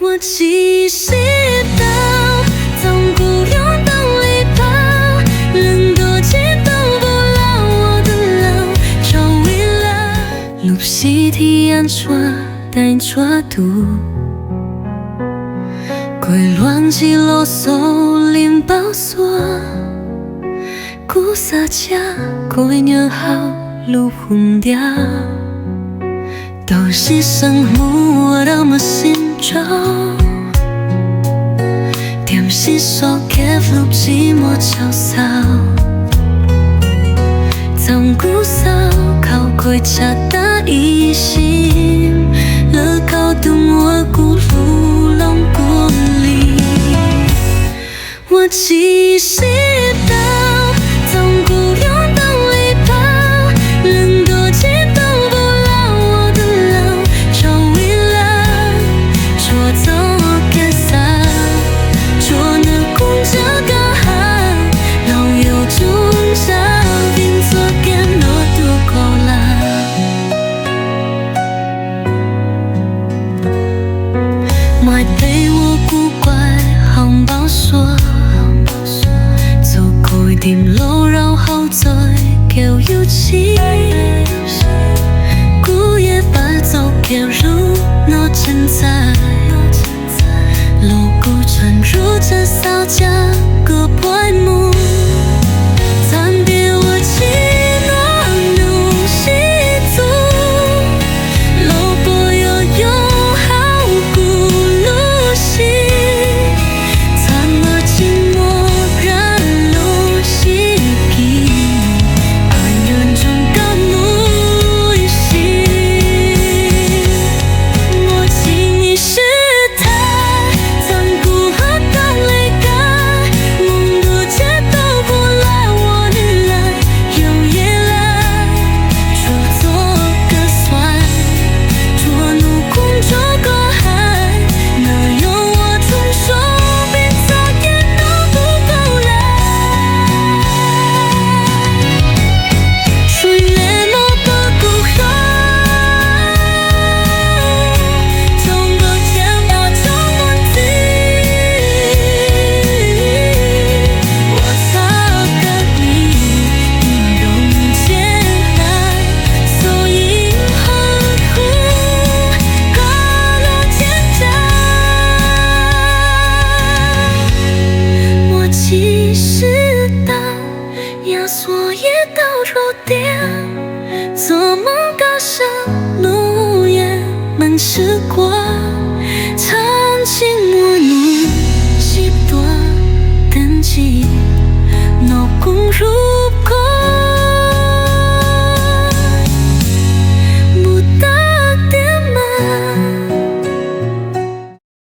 我只知道，总不用动力跑，人多见都不老，我的老找未来。路是提安抓带抓度，归乱起啰嗦连包锁，古撒家归鸟好路混掉。都是生活我的么心中，点是说给路寂寞潇洒，从古早靠归家的一心，乐高动我古路龙故里，我只知道。买陪我古怪行包锁，做开店路然後再叫要錢，古夜白做叫如我存在，路古傳如這sau家。